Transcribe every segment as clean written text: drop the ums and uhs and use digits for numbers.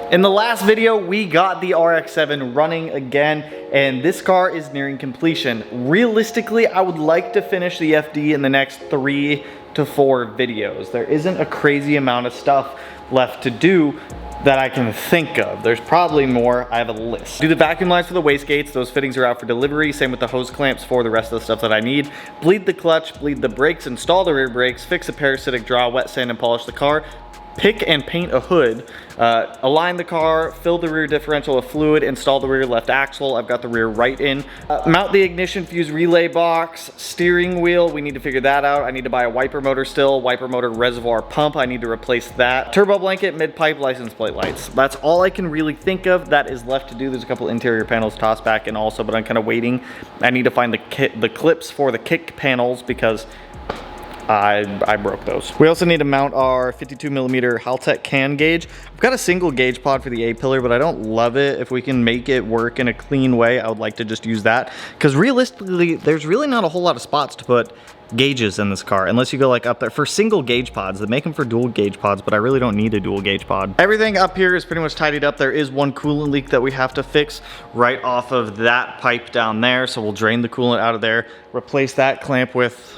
In the last video, we got the RX7 running again, and this car is nearing completion. Realistically, I would like to finish the FD in the next 3 to 4 videos. There isn't a crazy amount of stuff left to do that I can think of. There's probably more. I have a list. Do the vacuum lines for the wastegates. Those fittings are out for delivery. Same with the hose clamps for the rest of the stuff that I need. Bleed the clutch, bleed the brakes, install the rear brakes, fix a parasitic draw, wet sand and polish the car. Pick and paint a hood, align the car, fill the rear differential with fluid, install the rear left axle. I've got the rear right in. Mount the ignition fuse relay box, steering wheel, we need to figure that out. I need to buy a wiper motor still, wiper motor reservoir pump, I need to replace that. Turbo blanket, mid-pipe, license plate lights. That's all I can really think of that is left to do. There's a couple interior panels tossed back in also, but I'm kind of waiting. I need to find the clips for the kick panels because I broke those. We also need to mount our 52mm Haltech can gauge. I've got a single gauge pod for the A-pillar, but I don't love it. If we can make it work in a clean way, I would like to just use that. Because realistically, there's really not a whole lot of spots to put gauges in this car, unless you go like up there. For single gauge pods, they make them for dual gauge pods, but I really don't need a dual gauge pod. Everything up here is pretty much tidied up. There is one coolant leak that we have to fix right off of that pipe down there. So we'll drain the coolant out of there, replace that clamp with,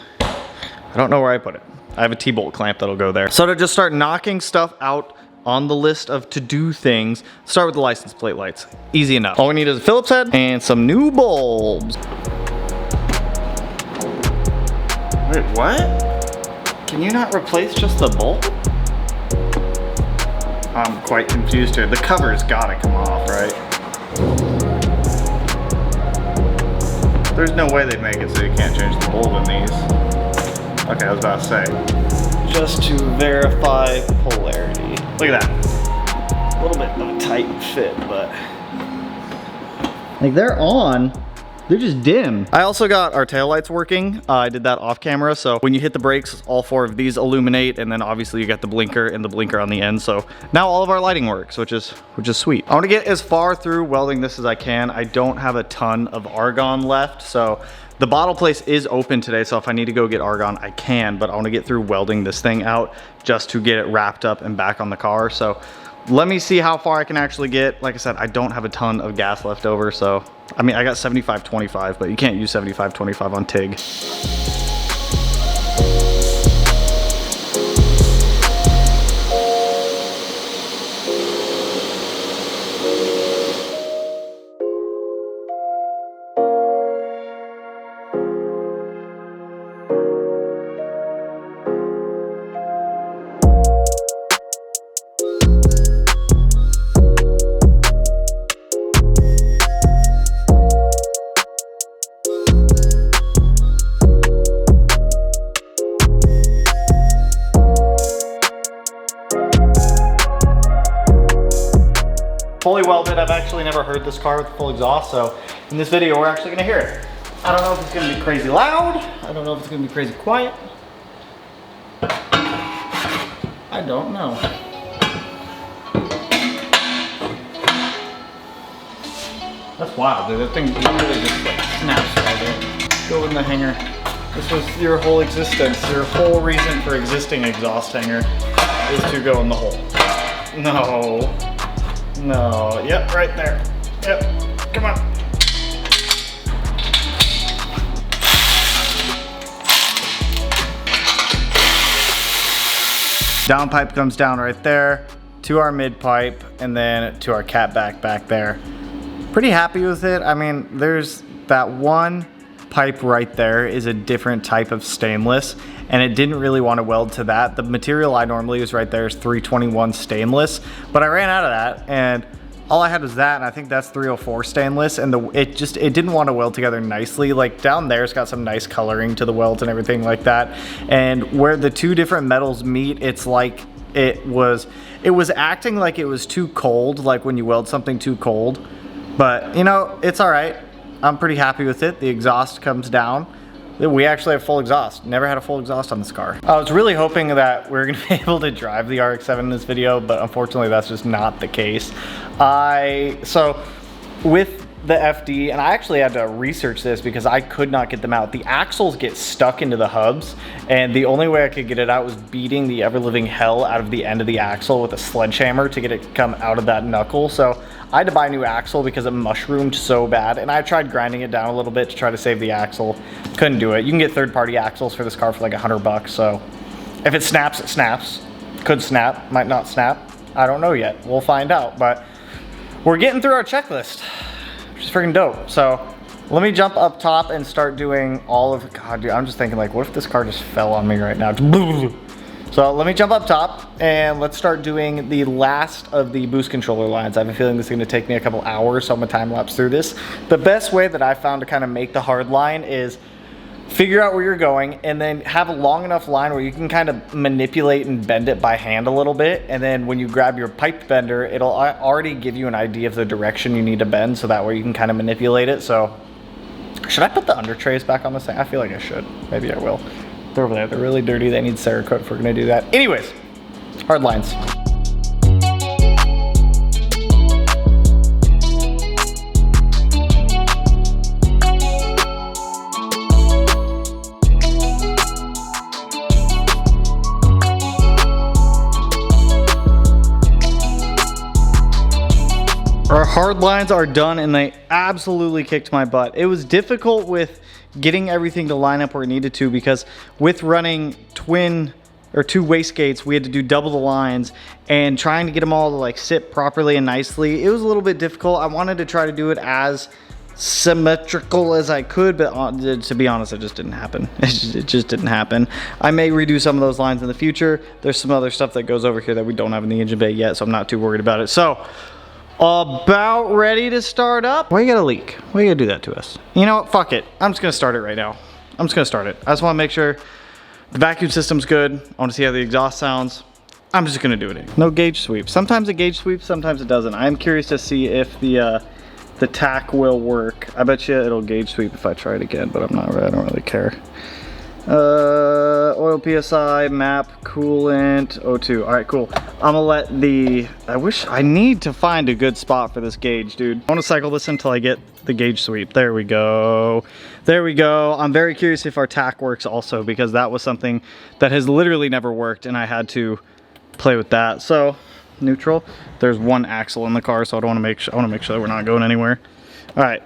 I don't know where I put it. I have a T-bolt clamp that'll go there. So to just start knocking stuff out on the list of to-do things, start with the license plate lights. Easy enough. All we need is a Phillips head and some new bulbs. Wait, what? Can you not replace just the bulb? I'm quite confused here. The cover's gotta come off, right? There's no way they make it so you can't change the bulb in these. Okay, I was about to say, just to verify polarity. Look at that. A little bit of a tight fit, but like they're on, they're just dim. I also got our taillights working. I did that off camera. So when you hit the brakes, all 4 of these illuminate, and then obviously you got the blinker and the blinker on the end. So now all of our lighting works, which is sweet. I want to get as far through welding this as I can. I don't have a ton of argon left, so the bottle place is open today, so if I need to go get argon, I can, but I want to get through welding this thing out just to get it wrapped up and back on the car. So let me see how far I can actually get. Like I said, I don't have a ton of gas left over, so I mean, I got 75-25, but you can't use 75-25 on TIG. Fully welded. I've actually never heard this car with full exhaust, so in this video we're actually gonna hear it. I don't know if it's gonna be crazy loud. I don't know if it's gonna be crazy quiet. I don't know. That's wild, dude. That thing really just like snaps right there. Go in the hanger. This was your whole existence. Your whole reason for existing, exhaust hanger, is to go in the hole. No. No, yep, right there. Yep, come on. Down pipe comes down right there to our mid pipe and then to our cat back there. Pretty happy with it. I mean, there's that one pipe right there is a different type of stainless, and it didn't really want to weld to that. The material I normally use right there is 321 stainless, but I ran out of that, and all I had was that, and I think that's 304 stainless, and it didn't want to weld together nicely. Like down there, it's got some nice coloring to the welds and everything like that, and where the two different metals meet, it's like it was acting like it was too cold, like when you weld something too cold. But you know, it's all right. I'm pretty happy with it. The exhaust comes down. We actually have full exhaust. Never had a full exhaust on this car. I was really hoping that we were gonna be able to drive the RX-7 in this video, but unfortunately that's just not the case. So with the FD, and I actually had to research this because I could not get them out. The axles get stuck into the hubs, and the only way I could get it out was beating the ever-living hell out of the end of the axle with a sledgehammer to get it to come out of that knuckle. So I had to buy a new axle because it mushroomed so bad, and I tried grinding it down a little bit to try to save the axle. Couldn't do it. You can get third-party axles for this car for like $100, so if it snaps, it snaps. Could snap, might not snap. I don't know yet. We'll find out, but we're getting through our checklist, which is freaking dope. So let me jump up top and start doing all of, God, dude, I'm just thinking like, what if this car just fell on me right now? So let me jump up top and let's start doing the last of the boost controller lines. I have a feeling this is gonna take me a couple hours, so I'm gonna time lapse through this. The best way that I found to kind of make the hard line is figure out where you're going and then have a long enough line where you can kind of manipulate and bend it by hand a little bit. And then when you grab your pipe bender, it'll already give you an idea of the direction you need to bend, so that way you can kind of manipulate it. So should I put the under trays back on this thing? I feel like I should. Maybe I will. They're over there. They're really dirty. They need Cerakote if we're gonna do that. Anyways, hard lines. Our hard lines are done and they absolutely kicked my butt. It was difficult with getting everything to line up where it needed to, because with running two wastegates, we had to do double the lines, and trying to get them all to like sit properly and nicely, it was a little bit difficult. I wanted to try to do it as symmetrical as I could, but to be honest, it just didn't happen. It just didn't happen. I may redo some of those lines in the future. There's some other stuff that goes over here that we don't have in the engine bay yet, so I'm not too worried about it. So about ready to start up. Why you gotta leak? Why you gotta do that to us? You know what, fuck it. I'm just gonna start it right now. I'm just gonna start it. I just wanna make sure the vacuum system's good. I wanna see how the exhaust sounds. I'm just gonna do it. No gauge sweep. Sometimes it gauge sweeps, sometimes it doesn't. I'm curious to see if the tack will work. I bet you it'll gauge sweep if I try it again, but I don't really care. Oil PSI, map, coolant, O2. All right, cool. I'm gonna let I need to find a good spot for this gauge, dude. I wanna cycle this until I get the gauge sweep. There we go. There we go. I'm very curious if our tack works also, because that was something that has literally never worked and I had to play with that. So, neutral. There's one axle in the car, so I wanna make sure that we're not going anywhere. All right.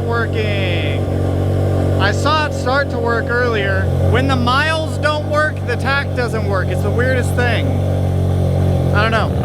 Working. I saw it start to work earlier. When the miles don't work, the tack doesn't work. It's the weirdest thing. I don't know.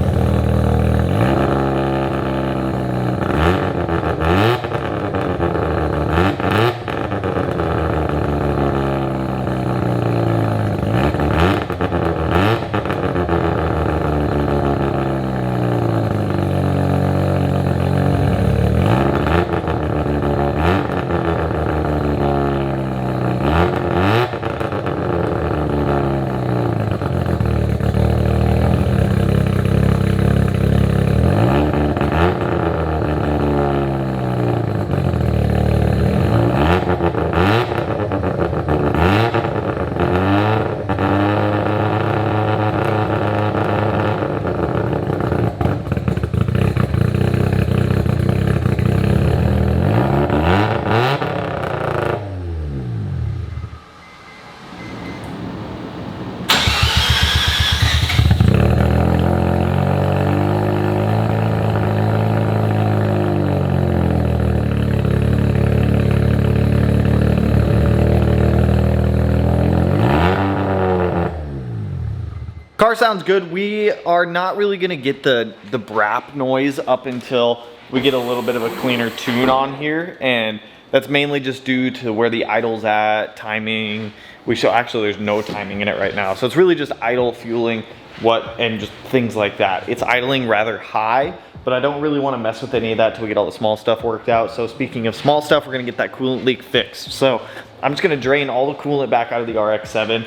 Car sounds good. We are not really gonna get the brap noise up until we get a little bit of a cleaner tune on here, and that's mainly just due to where the idle's at, timing. Actually, there's no timing in it right now, so it's really just idle, fueling, and just things like that. It's idling rather high, but I don't really want to mess with any of that till we get all the small stuff worked out. So speaking of small stuff, we're gonna get that coolant leak fixed. So I'm just gonna drain all the coolant back out of the RX7.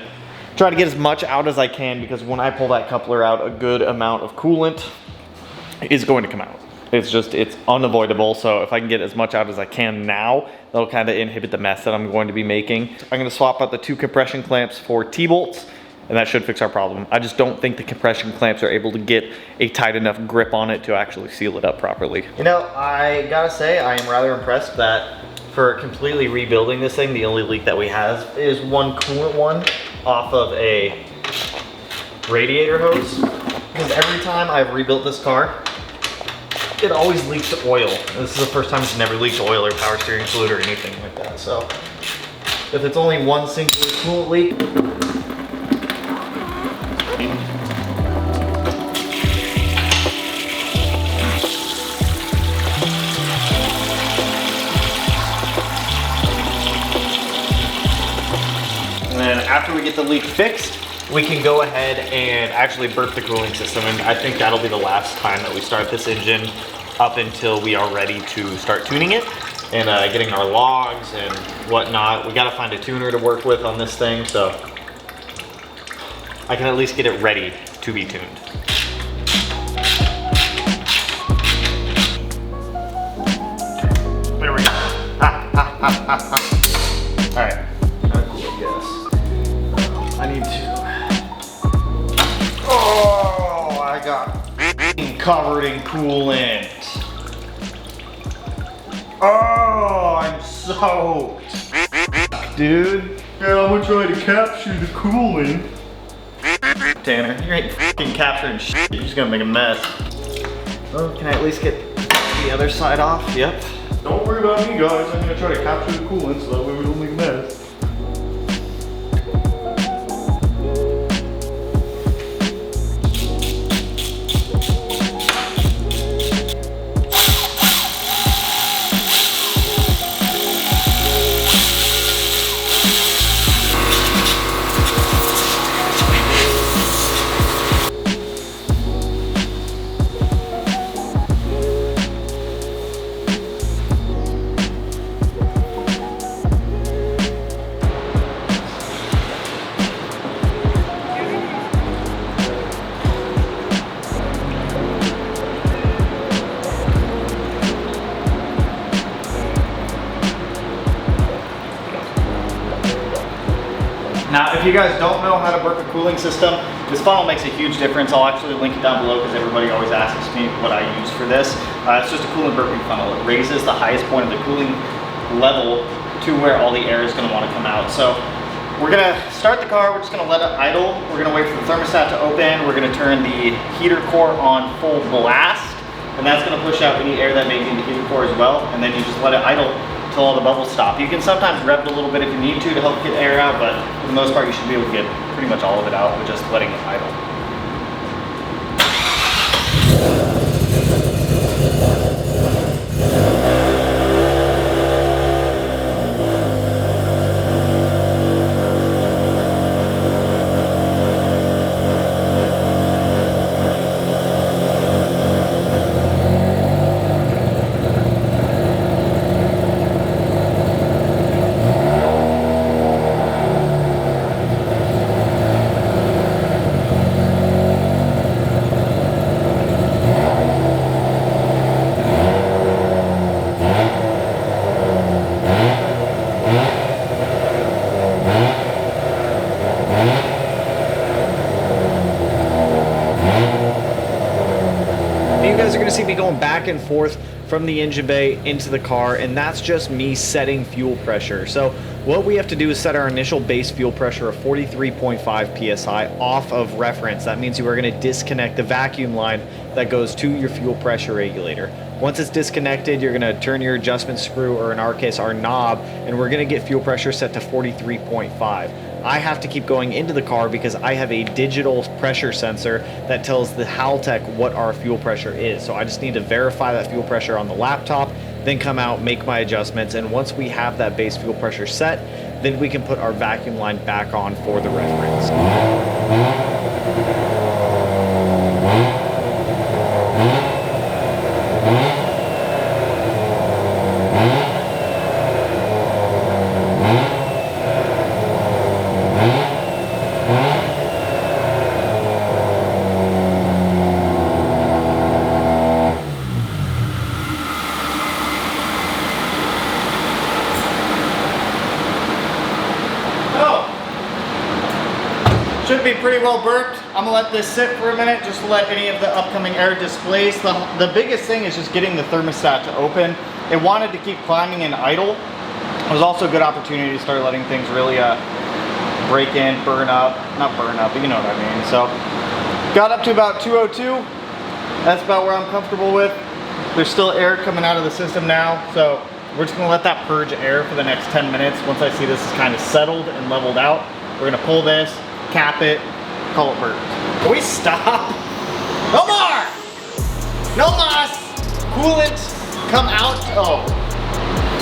Try to get as much out as I can, because when I pull that coupler out, a good amount of coolant is going to come out. it's unavoidable. So if I can get as much out as I can now, that'll kind of inhibit the mess that I'm going to be making. I'm gonna swap out the 2 compression clamps for T-bolts, and that should fix our problem. I just don't think the compression clamps are able to get a tight enough grip on it to actually seal it up properly. You know, I gotta say, I am rather impressed that for completely rebuilding this thing, the only leak that we have is one coolant one off of a radiator hose. Because every time I've rebuilt this car, it always leaks oil. This is the first time it's never leaked oil or power steering fluid or anything like that. So if it's only one single coolant leak, and then after we get the leak fixed, we can go ahead and actually burp the cooling system, and I think that'll be the last time that we start this engine up until we are ready to start tuning it and getting our logs and whatnot. We gotta find a tuner to work with on this thing, so I can at least get it ready to be tuned. There we go. All right, I guess. I need to. Oh, I got covered in coolant. Oh, I'm soaked. Dude. Yeah, I'm gonna try to capture the coolant. Tanner, you ain't fucking capturing shit. You're just gonna make a mess. Oh, can I at least get the other side off? Yep. Don't worry about me, guys. I'm gonna try to capture the coolant so that way we don't make a mess. Now, if you guys don't know how to burp a cooling system, this funnel makes a huge difference. I'll actually link it down below because everybody always asks me what I use for this. It's just a coolant burping funnel. It raises the highest point of the cooling level to where all the air is going to want to come out. So we're going to start the car. We're just going to let it idle. We're going to wait for the thermostat to open. We're going to turn the heater core on full blast, and that's going to push out any air that may be in the heater core as well. And then you just let it idle until all the bubbles stop. You can sometimes rev it a little bit if you need to help get air out, but for the most part, you should be able to get pretty much all of it out with just letting it idle. See me going back and forth from the engine bay into the car, and that's just me setting fuel pressure. So what we have to do is set our initial base fuel pressure of 43.5 psi off of reference. That means you are going to disconnect the vacuum line that goes to your fuel pressure regulator. Once it's disconnected, you're going to turn your adjustment screw, or in our case our knob, and we're going to get fuel pressure set to 43.5. I have to keep going into the car because I have a digital pressure sensor that tells the Haltech what our fuel pressure is. So I just need to verify that fuel pressure on the laptop, then come out, make my adjustments, and once we have that base fuel pressure set, then we can put our vacuum line back on for the reference. be pretty well burped. I'm gonna let this sit for a minute just to let any of the upcoming air displace. The biggest thing is just getting the thermostat to open. It wanted to keep climbing in idle. It was also a good opportunity to start letting things really break in, burn up. Not burn up, but you know what I mean. So, got up to about 202. That's about where I'm comfortable with. There's still air coming out of the system now, so we're just gonna let that purge air for the next 10 minutes. Once I see this is kind of settled and leveled out, we're gonna pull this, cap it, call it burped. Can we stop? No more! No mas! Coolant, come out. Oh,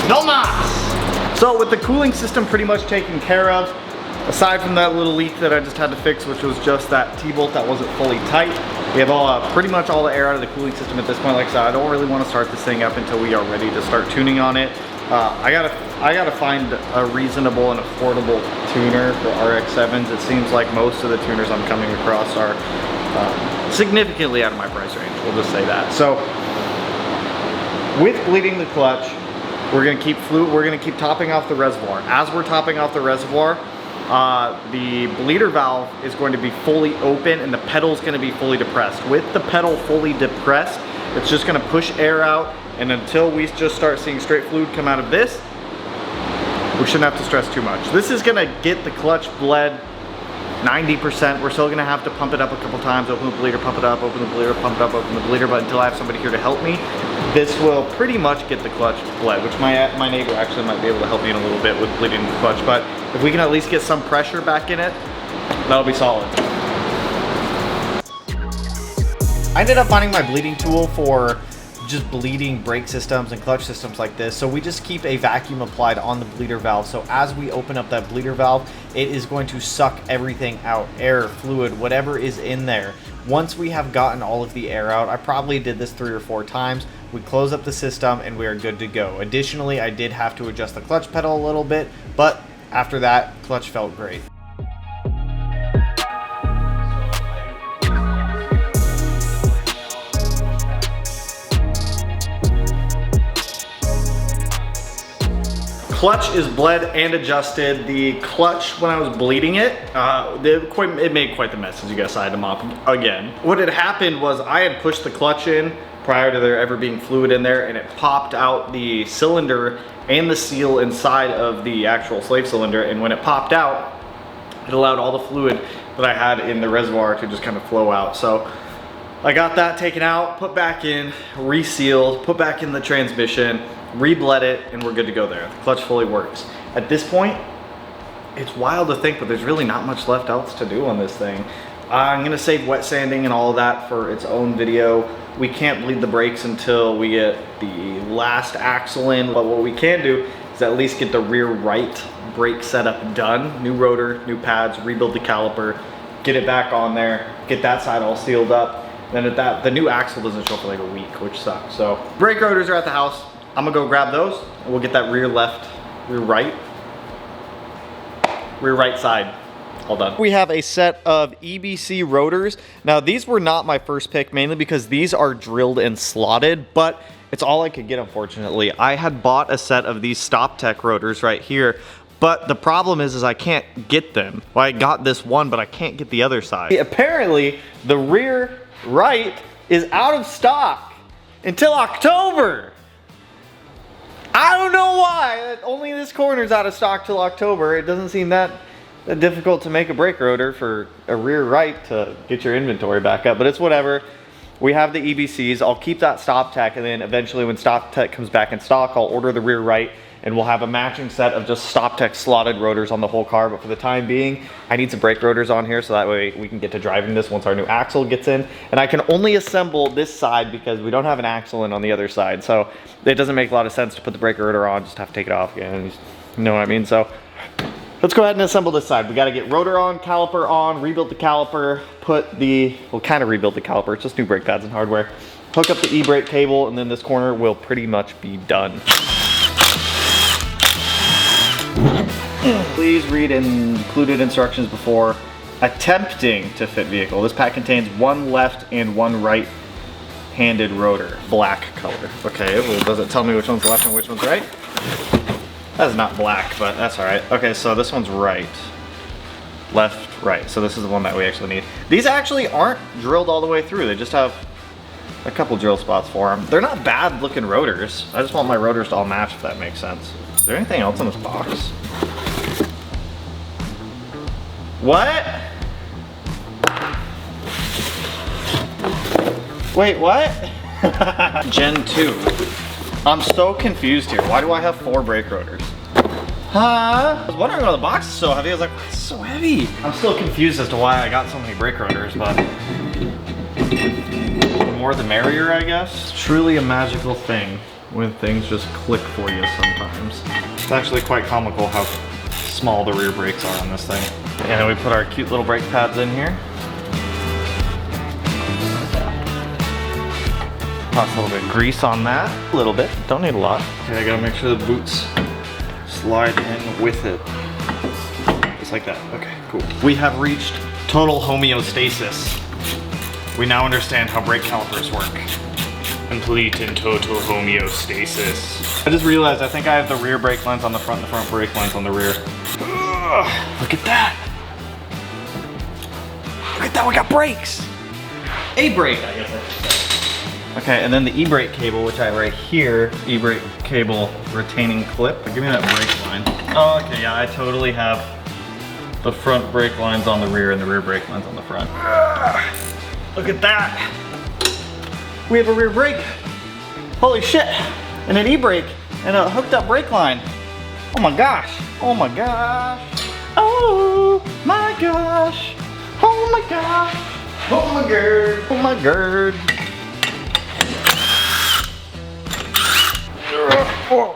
no mas! So with the cooling system pretty much taken care of, aside from that little leak that I just had to fix, which was just that T-bolt that wasn't fully tight, we have pretty much all the air out of the cooling system at this point. Like I said, I don't really want to start this thing up until we are ready to start tuning on it. I gotta find a reasonable and affordable tuner for RX7s. It seems like most of the tuners I'm coming across are significantly out of my price range. We'll just say that. So with bleeding the clutch, we're gonna keep topping off the reservoir. As we're topping off the reservoir, the bleeder valve is going to be fully open and the pedal is going to be fully depressed. With the pedal fully depressed, it's just going to push air out, and until we just start seeing straight fluid come out of this, we shouldn't have to stress too much. This is going to get the clutch bled 90%. We're still going to have to pump it up a couple times, open the bleeder, pump it up, open the bleeder, pump it up, open the bleeder, but until I have somebody here to help me, this will pretty much get the clutch bled, which my neighbor actually might be able to help me in a little bit with bleeding the clutch, but if we can at least get some pressure back in it, that'll be solid. I ended up finding my bleeding tool for just bleeding brake systems and clutch systems like this. So we just keep a vacuum applied on the bleeder valve. So as we open up that bleeder valve, it is going to suck everything out, air, fluid, whatever is in there. Once we have gotten all of the air out, I probably did this 3 or 4 times, we close up the system and we are good to go. Additionally, I did have to adjust the clutch pedal a little bit, but after that, clutch felt great. Clutch is bled and adjusted. The clutch, when I was bleeding it, it made quite the mess, as you guys saw. I had to mop again. What had happened was I had pushed the clutch in prior to there ever being fluid in there, and it popped out the cylinder and the seal inside of the actual slave cylinder, and when it popped out, it allowed all the fluid that I had in the reservoir to just kind of flow out. So I got that taken out, put back in, resealed, put back in the transmission, re-bled it, and we're good to go there. The clutch fully works. At this point, it's wild to think, but there's really not much left else to do on this thing. I'm gonna save wet sanding and all of that for its own video. We can't bleed the brakes until we get the last axle in, but what we can do is at least get the rear right brake setup done. New rotor, new pads, rebuild the caliper, get it back on there, get that side all sealed up. Then the new axle doesn't show for like a week, which sucks. So brake rotors are at the house. I'm gonna go grab those and we'll get that rear right side all done. We have a set of EBC rotors. Now these were not my first pick, mainly because these are drilled and slotted, but it's all I could get, unfortunately. I had bought a set of these StopTech rotors right here, but the problem is I can't get them. Well, I got this one, but I can't get the other side. Apparently, the rear right is out of stock until October. I don't know why. Only this corner's out of stock till October. It doesn't seem that difficult to make a brake rotor for a rear right to get your inventory back up, but it's whatever. We have the EBCs. I'll keep that StopTech, and then eventually when StopTech comes back in stock, I'll order the rear right, and we'll have a matching set of just StopTech slotted rotors on the whole car. But for the time being, I need some brake rotors on here so that way we can get to driving this once our new axle gets in. And I can only assemble this side because we don't have an axle in on the other side. So it doesn't make a lot of sense to put the brake rotor on, just have to take it off again. You know what I mean? So let's go ahead and assemble this side. We got to get rotor on, caliper on, rebuild the caliper, we'll kind of rebuild the caliper. It's just new brake pads and hardware. Hook up the e-brake cable, and then this corner will pretty much be done. Please read included instructions before attempting to fit vehicle. This pack contains one left and one right-handed rotor, black color. Okay, well, does it tell me which one's left and which one's right? That's not black, but that's all right. Okay, so this one's right. left, right. So this is the one that we actually need. These actually aren't drilled all the way through. They just have a couple drill spots for them. They're not bad looking rotors. I just want my rotors to all match, if that makes sense. Is there anything else in this box? What? Wait, what? Gen 2. I'm so confused here. Why do I have 4 brake rotors? Huh? I was wondering why the box is so heavy. I was like, why is it so heavy? I'm still confused as to why I got so many brake rotors, but the more the merrier, I guess. It's truly a magical thing when things just click for you sometimes. It's actually quite comical how small the rear brakes are on this thing. And then we put our cute little brake pads in here. Toss a little bit of grease on that. A little bit, don't need a lot. Okay, I gotta make sure the boots slide in with it. Just like that, okay, cool. We have reached total homeostasis. We now understand how brake calipers work. Complete and total homeostasis. I just realized I think I have the rear brake lines on the front and the front brake lines on the rear. Ugh, look at that. Look at that, we got brakes. A brake, I guess I should say. Okay, and then the e-brake cable, which I have right here, e-brake cable retaining clip. Give me that brake line. Oh, okay, yeah, I totally have the front brake lines on the rear and the rear brake lines on the front. Ugh, look at that. We have a rear brake. Holy shit. And an e-brake and a hooked up brake line. Oh my gosh. Oh my gosh. Oh my gosh. Oh my gosh. Oh my gird. Oh my gird. Oh.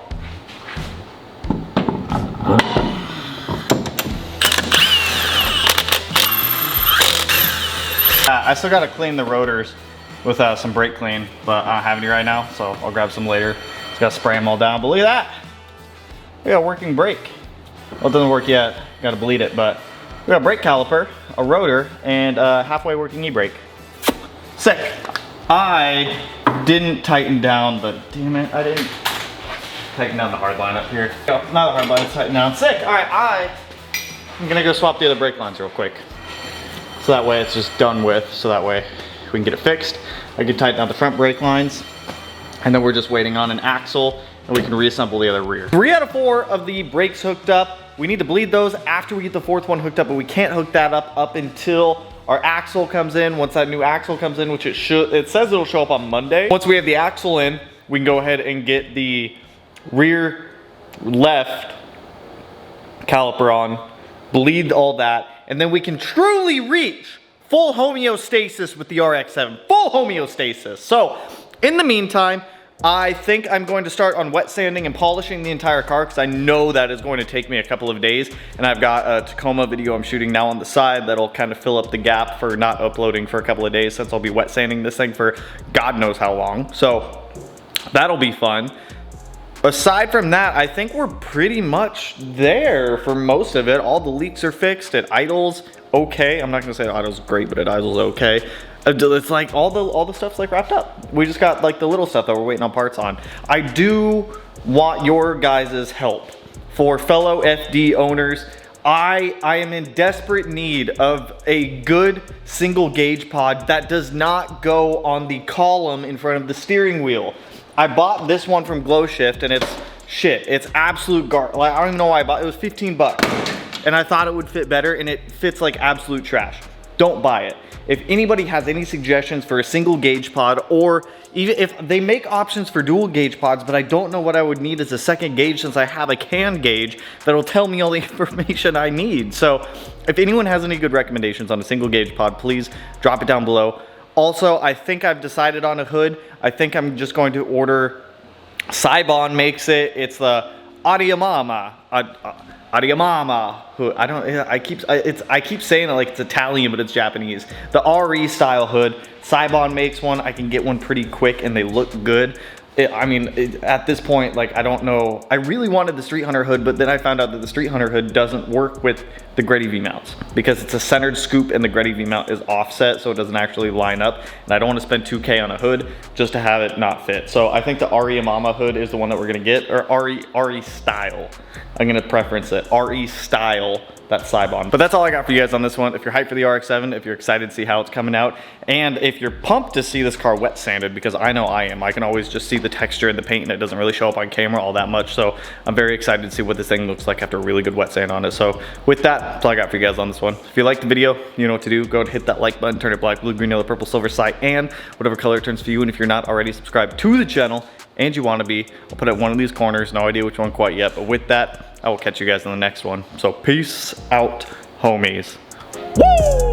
I still gotta clean the rotors with some brake clean, but I don't have any right now, so I'll grab some later. Just gotta spray them all down, but look at that. We got a working brake. Well, it doesn't work yet, gotta bleed it, but we got a brake caliper, a rotor, and a halfway working e-brake. Sick. I didn't tighten down, but damn it, I didn't tighten down the hard line up here. Oh, not the hard line, it's tightened down. Sick, all right, I'm gonna go swap the other brake lines real quick. So that way it's just done with, so that way we can get it fixed. I can tighten out the front brake lines, and then we're just waiting on an axle, and we can reassemble the other rear. 3 out of 4 of the brakes hooked up. We need to bleed those after we get the 4th one hooked up, but we can't hook that up until our axle comes in. Once that new axle comes in, which it says it'll show up on Monday. Once we have the axle in, we can go ahead and get the rear left caliper on, bleed all that, and then we can truly reach full homeostasis with the RX7. Full homeostasis. So, in the meantime, I think I'm going to start on wet sanding and polishing the entire car because I know that is going to take me a couple of days. And I've got a Tacoma video I'm shooting now on the side that'll kind of fill up the gap for not uploading for a couple of days since I'll be wet sanding this thing for God knows how long. So, that'll be fun. Aside from that, I think we're pretty much there for most of it. All the leaks are fixed. It idles okay. I'm not gonna say it idles great, but it idles okay. It's like all the stuff's like wrapped up. We just got like the little stuff that we're waiting on parts on. I do want your guys' help. For fellow FD owners, I am in desperate need of a good single gauge pod that does not go on the column in front of the steering wheel. I bought this one from Glow Shift and it's shit. It's absolute like, I don't even know why I bought it. It was 15 bucks. And I thought it would fit better and it fits like absolute trash. Don't buy it. If anybody has any suggestions for a single gauge pod, or even if they make options for dual gauge pods, but I don't know what I would need as a second gauge since I have a can gauge that'll tell me all the information I need. So if anyone has any good recommendations on a single gauge pod, please drop it down below. Also, I think I've decided on a hood. I think I'm just going to order, Saibon makes it. It's the Adiamama hood. I keep saying it like it's Italian, but it's Japanese. The RE style hood. Saibon makes one. I can get one pretty quick and they look good. At this point, like, I don't know. I really wanted the Street Hunter hood, but then I found out that the Street Hunter hood doesn't work with the Greddy V-mounts because it's a centered scoop and the Greddy V-mount is offset, so it doesn't actually line up. And I don't want to spend $2K on a hood just to have it not fit. So I think the RE Mama hood is the one that we're gonna get, or RE style. I'm gonna preference it. RE style that Sibon. But that's all I got for you guys on this one. If you're hyped for the RX-7, if you're excited to see how it's coming out, and if you're pumped to see this car wet sanded, because I know I am. I can always just see the texture in the paint and it doesn't really show up on camera all that much. So I'm very excited to see what this thing looks like after a really good wet sand on it. So with that, that's all I got for you guys on this one. If you liked the video, you know what to do. Go ahead and hit that like button, turn it black, blue, green, yellow, purple, silver, cyan, whatever color it turns for you. And if you're not already subscribed to the channel, and you want to be, I'll put it at one of these corners. No idea which one quite yet, but with that, I will catch you guys in the next one. So peace out, homies. Woo!